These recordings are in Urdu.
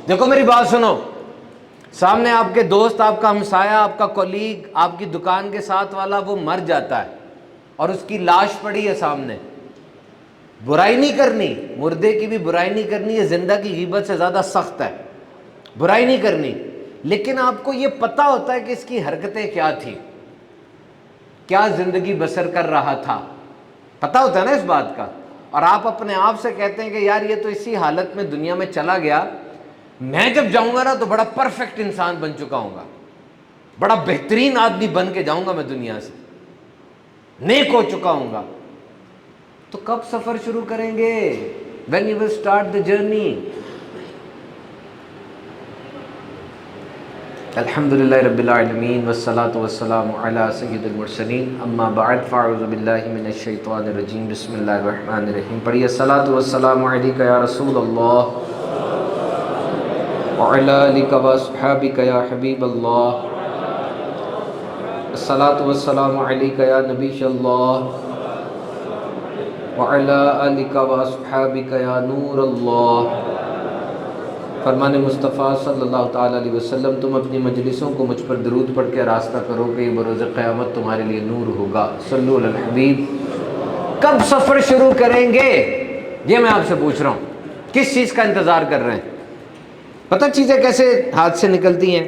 دیکھو میری بات سنو، سامنے آپ کے دوست، آپ کا ہمسایہ، آپ کا کولیگ، آپ کی دکان کے ساتھ والا وہ مر جاتا ہے اور اس کی لاش پڑی ہے سامنے، برائی نہیں کرنی، مردے کی بھی برائی نہیں کرنی، یہ زندہ کی غیبت سے زیادہ سخت ہے، برائی نہیں کرنی، لیکن آپ کو یہ پتہ ہوتا ہے کہ اس کی حرکتیں کیا تھی، کیا زندگی بسر کر رہا تھا، پتہ ہوتا ہے نا اس بات کا، اور آپ اپنے آپ سے کہتے ہیں کہ یار یہ تو اسی حالت میں دنیا میں چلا گیا، میں جب جاؤں گا نا تو بڑا پرفیکٹ انسان بن چکا ہوں گا، بڑا بہترین آدمی بن کے جاؤں گا میں دنیا سے، نیک ہو چکا ہوں گا، تو کب سفر شروع کریں گے؟ when you will start the journey. الحمدللہ رب العالمین والصلاة والسلام علی سید المرسلین، اما بعد فاعوذ باللہ من الشیطان الرجیم، بسم اللہ الرحمن الرحیم۔ پڑھیے الصلاة والسلام علیکہ یا رسول اللہ وعلی آلک واصحابک یا حبیب اللہ، الصلاة والسلام علیکہ یا نبی اللہ وعلی آلک واصحابک یا نور اللہ۔ فرمان مصطفیٰ صلی اللہ تعالیٰ علیہ وسلم، تم اپنی مجلسوں کو مجھ پر درود پڑھ کے راستہ کرو کہ یہ بروز قیامت تمہارے لیے نور ہوگا۔ صلو علی الحبیب۔ کب سفر شروع کریں گے یہ میں آپ سے پوچھ رہا ہوں، کس چیز کا انتظار کر رہے ہیں؟ پتہ چیزیں کیسے ہاتھ سے نکلتی ہیں؟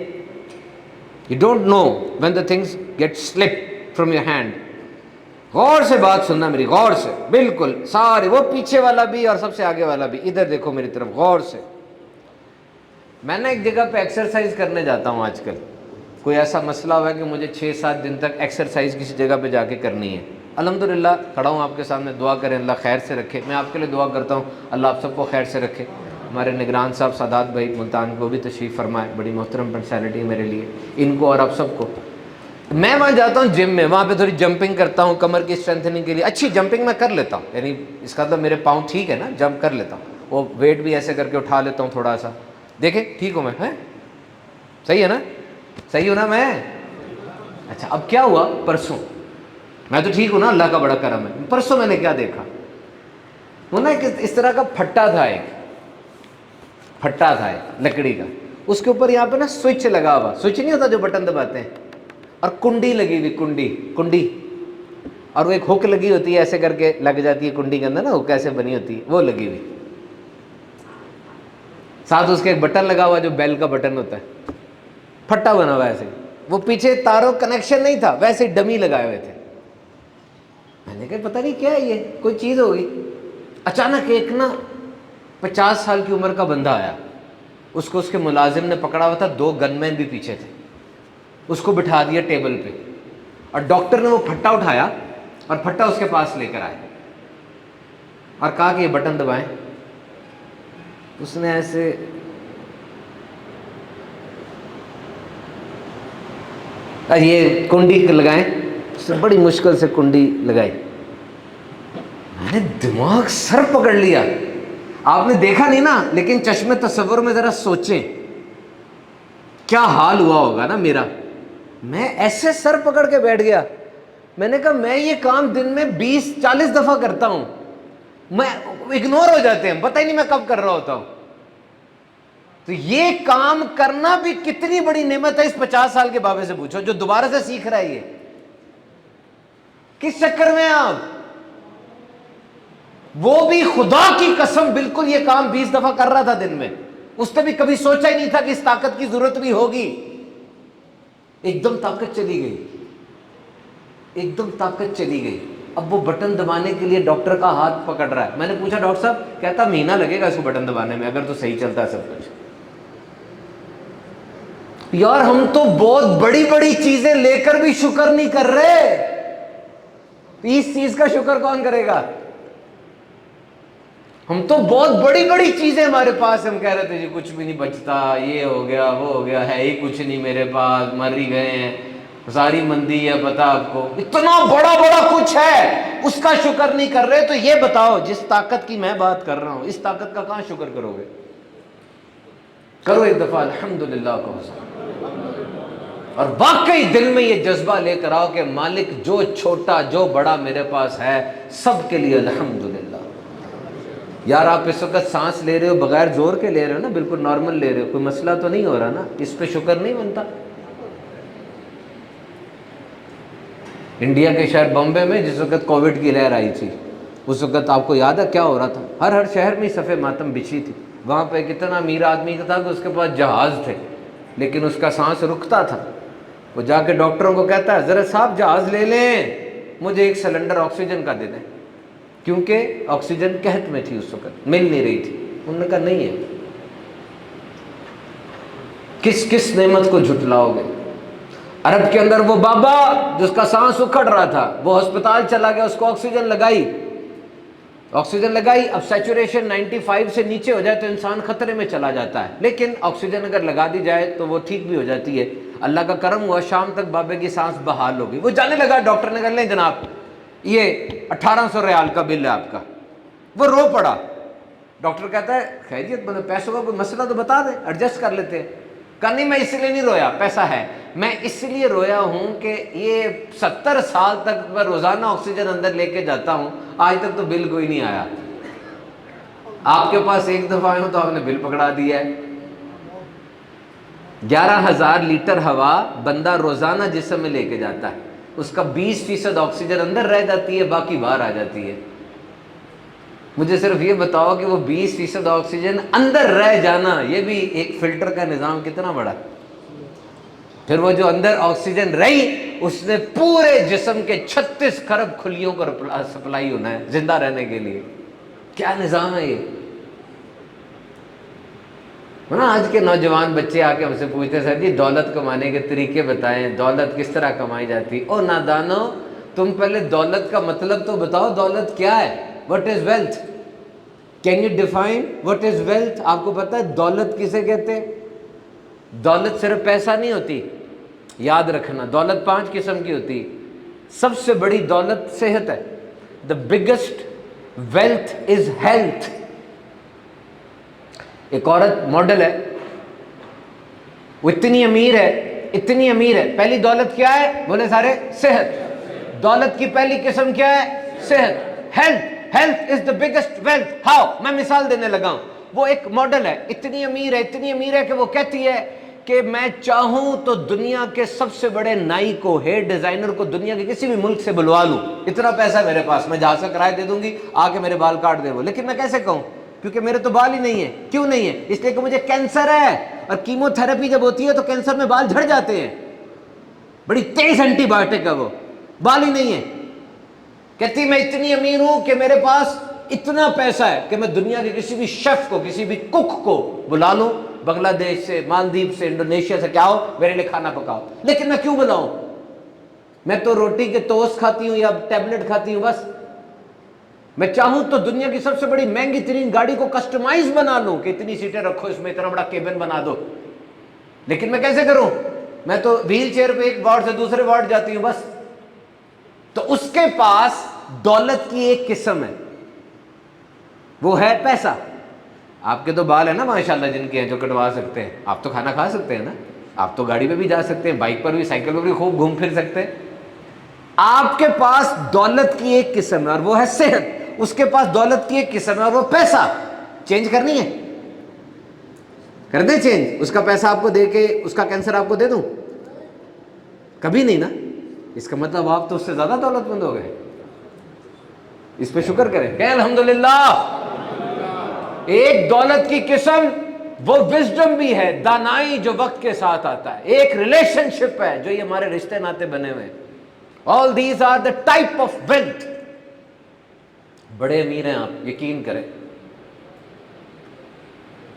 You don't know when the things get slipped from your hand۔ غور سے بات سننا میری، غور سے، بالکل سارے، وہ پیچھے والا بھی اور سب سے آگے والا بھی، ادھر دیکھو میری طرف غور سے۔ میں نے ایک جگہ پہ ایکسرسائز کرنے جاتا ہوں آج کل، کوئی ایسا مسئلہ ہوا ہے کہ مجھے 6-7 دن تک ایکسرسائز کسی جگہ پہ جا کے کرنی ہے، الحمدللہ کھڑا ہوں آپ کے سامنے، دعا کریں اللہ خیر سے رکھے، میں آپ کے لیے دعا کرتا ہوں اللہ آپ سب کو خیر سے رکھے۔ ہمارے نگران صاحب سادات بھائی ملتان کو بھی تشریف فرمائے، بڑی محترم پرسنالٹی ہے میرے لیے، ان کو اور آپ سب کو۔ میں وہاں جاتا ہوں جم میں، وہاں پہ تھوڑی جمپنگ کرتا ہوں کمر کی اسٹرینتھنگ کے لیے، اچھی جمپنگ میں کر لیتا ہوں، یعنی اس کا مطلب میرے پاؤں ٹھیک ہے نا، جمپ کر لیتا ہوں، وہ ویٹ بھی ایسے کر کے اٹھا لیتا ہوں تھوڑا سا، دیکھیں ٹھیک ہوں میں، ہیں صحیح ہے نا، صحیح ہوں نا میں؟ اچھا اب کیا ہوا، پرسوں میں تو ٹھیک ہوں نا، اللہ کا بڑا کرم ہے، پرسوں میں نے کیا دیکھا، وہ نا اس طرح کا پھٹا تھا، ایک لکڑی کا، اس کے اوپر یہاں پہ نا سوئچ لگا ہوا، سوئچ نہیں ہوتا جو بٹن دباتے ہیں، اور کنڈی لگی ہوئی، کنڈی، اور وہ ایک ہک لگی ہوتی ہے ایسے کر کے لگ جاتی ہے کنڈی کے اندر نا، ہک ایسے بنی ہوتی ہے، وہ لگی ہوئی، ساتھ اس کے ایک بٹن لگا ہوا جو بیل کا بٹن ہوتا ہے، پھٹا بنا ہوا ایسے، وہ پیچھے تاروں کنیکشن نہیں تھا، ویسے ڈمی لگائے ہوئے تھے۔ میں نے کہا پتہ نہیں کیا ہے یہ، کوئی چیز ہوگی۔ اچانک ایک نا 50 سال کی عمر کا بندہ آیا، اس کو اس کے ملازم نے پکڑا ہوا تھا، 2 گن مین بھی پیچھے تھے، اس کو بٹھا دیا ٹیبل پہ، اور ڈاکٹر نے وہ پھٹا اٹھایا اور پھٹا اس کے پاس لے کر آئے اور کہا کہ یہ بٹن دبائیں۔ اس نے ایسے یہ کنڈی لگائیں، اس نے بڑی مشکل سے کنڈی لگائی، میں نے دماغ سر پکڑ لیا۔ آپ نے دیکھا نہیں نا، لیکن چشمے تصور میں ذرا سوچیں کیا حال ہوا ہوگا نا میرا، میں ایسے سر پکڑ کے بیٹھ گیا۔ میں نے کہا میں یہ کام دن میں 20-40 دفعہ کرتا ہوں، میں اگنور ہو جاتے ہیں، پتہ ہی نہیں میں کب کر رہا ہوتا ہوں، تو یہ کام کرنا بھی کتنی بڑی نعمت ہے۔ اس 50 سال کے بابے سے پوچھو جو دوبارہ سے سیکھ رہا ہے، یہ کس چکر میں آپ، وہ بھی خدا کی قسم بالکل یہ کام 20 دفعہ کر رہا تھا دن میں، اس نے بھی کبھی سوچا ہی نہیں تھا کہ اس طاقت کی ضرورت بھی ہوگی، ایک دم طاقت چلی گئی، ایک دم طاقت چلی گئی۔ اب وہ بٹن دبانے کے لیے ڈاکٹر کا ہاتھ پکڑ رہا ہے۔ میں نے پوچھا ڈاکٹر صاحب، کہتا مہینہ لگے گا اس کو بٹن دبانے میں اگر تو صحیح چلتا ہے سب کچھ۔ یار ہم تو بہت بڑی بڑی چیزیں لے کر بھی شکر نہیں کر رہے، اس چیز کا شکر کون کرے گا؟ ہم تو بہت بڑی بڑی چیزیں ہمارے پاس، ہم کہہ رہے تھے جی کچھ بھی نہیں بچتا، یہ ہو گیا وہ ہو گیا، ہے ہی کچھ نہیں میرے پاس، مر ہی گئے ہیں، ساری مندی ہے، پتہ آپ کو اتنا بڑا بڑا کچھ ہے، اس کا شکر نہیں کر رہے۔ تو یہ بتاؤ جس طاقت کی میں بات کر رہا ہوں، اس طاقت کا کہاں شکر کرو گے؟ کرو ایک دفعہ الحمدللہ کو، اور واقعی دل میں یہ جذبہ لے کر آؤ کہ مالک جو چھوٹا جو بڑا میرے پاس ہے سب کے لیے الحمدللہ۔ یار آپ اس وقت سانس لے رہے ہو بغیر زور کے لے رہے ہو نا، بالکل نارمل لے رہے ہو، کوئی مسئلہ تو نہیں ہو رہا نا، اس پہ شکر نہیں بنتا؟ انڈیا کے شہر بمبے میں جس وقت کووڈ کی لہر آئی تھی، اس وقت آپ کو یاد ہے کیا ہو رہا تھا؟ ہر شہر میں صفِ ماتم بچھی تھی. وہاں پہ کتنا امیر آدمی تھا کہ اس کے پاس جہاز تھے لیکن اس کا سانس رکتا تھا. وہ جا کے ڈاکٹروں کو کہتا ہے ذرا صاحب جہاز لے لیں، مجھے ایک سلنڈر آکسیجن کا دے دیں، کیونکہ آکسیجن قحط میں تھی اس وقت، مل نہیں رہی تھی. انہوں نے کہا نہیں ہے. کس کس نعمت کو جھٹلاؤ گے؟ عرب کے اندر وہ بابا جس کا سانس اکھڑ رہا تھا وہ ہسپتال چلا گیا، اس کو آکسیجن لگائی، اب سیچوریشن 95 سے نیچے ہو جائے تو انسان خطرے میں چلا جاتا ہے، لیکن آکسیجن اگر لگا دی جائے تو وہ ٹھیک بھی ہو جاتی ہے. اللہ کا کرم ہوا، شام تک بابے کی سانس بحال ہو گئی. وہ جانے لگا، ڈاکٹر نے کہا لیں جناب یہ 1800 ریال کا بل ہے آپ کا. وہ رو پڑا. ڈاکٹر کہتا ہے خیریت بولے پیسوں کا کوئی مسئلہ تو بتا دیں، ایڈجسٹ کر لیتے ہیں. کہا نہیں میں اس لیے نہیں رویا، پیسہ ہے، میں اس لیے رویا ہوں کہ یہ 70 سال تک میں روزانہ آکسیجن اندر لے کے جاتا ہوں، آج تک تو بل کوئی نہیں آیا. آپ کے پاس ایک دفعہ آئے ہو تو آپ نے بل پکڑا دیا ہے. 11,000 لیٹر ہوا بندہ روزانہ جسم میں لے کے جاتا ہے، اس کا 20% آکسیجن اندر رہ جاتی ہے، باقی باہر آ جاتی ہے. مجھے صرف یہ بتاؤ کہ وہ 20% آکسیجن اندر رہ جانا، یہ بھی ایک فلٹر کا نظام کتنا بڑا. پھر وہ جو اندر آکسیجن رہی اس نے پورے جسم کے 36 کھرب کھلیوں کو سپلائی ہونا ہے زندہ رہنے کے لیے. کیا نظام ہے یہ نا. آج کے نوجوان بچے آ کے ہم سے پوچھتے سر جی دولت کمانے کے طریقے بتائیں، دولت کس طرح کمائی جاتی. او نادانو، تم پہلے دولت کا مطلب تو بتاؤ، دولت کیا ہے؟ What is wealth? Can you define what is wealth? آپ کو پتہ ہے دولت کسے کہتے ہیں؟ دولت صرف پیسہ نہیں ہوتی، یاد رکھنا. دولت 5 قسم کی ہوتی. سب سے بڑی دولت صحت ہے. The biggest wealth is health. ایک عورت ماڈل ہے، وہ اتنی امیر ہے، پہلی دولت کیا ہے بولے سارے؟ صحت. دولت کی پہلی قسم کیا ہے؟ صحت. Health is the biggest wealth. How? میں مثال دینے لگا ہوں. وہ ایک ماڈل ہے، اتنی امیر ہے کہ وہ کہتی ہے کہ میں چاہوں تو دنیا کے سب سے بڑے نائی کو، ہیئر ڈیزائنر کو دنیا کے کسی بھی ملک سے بلوا لوں، اتنا پیسہ میرے پاس، میں جہاز کا کرایہ دے دوں گی، آ کے میرے بال کاٹ دے وہ. لیکن میں کیسے کہوں؟ کیونکہ میرے تو بال ہی نہیں ہیں. کیوں نہیں ہے؟ اس لیے کہ مجھے کینسر ہے، اور کیمو تھراپی جب ہوتی ہے تو کینسر میں بال جھڑ جاتے ہیں، بڑی تیز اینٹی بایوٹک ہے، وہ بال ہی نہیں ہے. کہتی میں اتنی امیر ہوں کہ میرے پاس اتنا پیسہ ہے کہ میں دنیا کے کسی بھی شیف کو، کسی بھی کک کو بلا لوں، بنگلہ دیش سے، مالدیپ سے، انڈونیشیا سے، کیا ہو میرے لیے کھانا پکاؤ. لیکن میں کیوں بلاؤں؟ میں تو روٹی کے ٹوسٹ کھاتی ہوں یا ٹیبلٹ کھاتی ہوں بس. میں چاہوں تو دنیا کی سب سے بڑی مہنگی ترین گاڑی کو کسٹمائز بنا لوں کہ اتنی سیٹیں رکھو اس میں، اتنا بڑا کیبن بنا دو. لیکن میں کیسے کروں؟ میں تو ویل چیئر پہ ایک وارڈ سے دوسرے وارڈ جاتی ہوں بس. تو اس کے پاس دولت کی ایک قسم ہے، وہ ہے پیسہ. آپ کے تو بال ہیں نا ماشاءاللہ جن کے ہیں جو کٹوا سکتے ہیں، آپ تو کھانا کھا سکتے ہیں نا، آپ تو گاڑی پہ بھی جا سکتے ہیں، بائک پر بھی، سائیکل پر بھی خوب گھوم پھر سکتے ہیں. آپ کے پاس دولت کی ایک قسم ہے اور وہ ہے صحت. اس کے پاس دولت کی ایک قسم ہے اور وہ پیسہ. چینج کرنی ہے؟ کر دیں چینج؟ اس کا پیسہ آپ کو دے کے اس کا کینسر آپ کو دے دوں؟ کبھی نہیں نا. اس کا مطلب آپ تو اس سے زیادہ دولت مند ہو گئے. اس پہ شکر کریں کہ الحمدللہ. ایک دولت کی قسم وہ وزڈم بھی ہے، دانائی جو وقت کے ساتھ آتا ہے. ایک ریلیشن شپ ہے جو یہ ہمارے رشتے ناتے بنے ہوئے. All these are the type of wealth. بڑے امیر ہیں آپ، یقین کریں،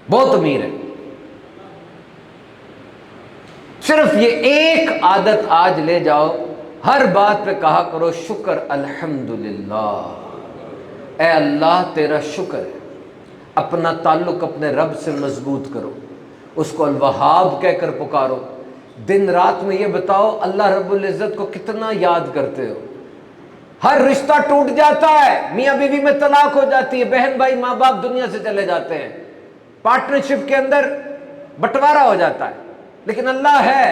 بہت امیر ہیں. صرف یہ ایک عادت آج لے جاؤ، ہر بات پہ کہا کرو شکر الحمدللہ. اے اللہ تیرا شکر ہے. اپنا تعلق اپنے رب سے مضبوط کرو، اس کو الوہاب کہہ کر پکارو. دن رات میں یہ بتاؤ اللہ رب العزت کو کتنا یاد کرتے ہو. ہر رشتہ ٹوٹ جاتا ہے، میاں بیوی میں طلاق ہو جاتی ہے، بہن بھائی ماں باپ دنیا سے چلے جاتے ہیں، پارٹنرشپ کے اندر بٹوارا ہو جاتا ہے، لیکن اللہ ہے،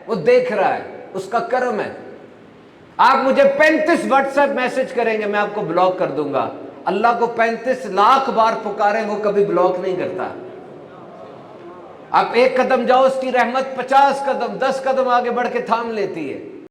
وہ دیکھ رہا ہے، اس کا کرم ہے. آپ مجھے 35 واٹس ایپ میسج کریں گے میں آپ کو بلاک کر دوں گا. اللہ کو 35 لاکھ بار پکاریں وہ کبھی بلاک نہیں کرتا۔ آپ ایک قدم جاؤ اس کی رحمت 50 قدم 10 قدم آگے بڑھ کے تھام لیتی ہے۔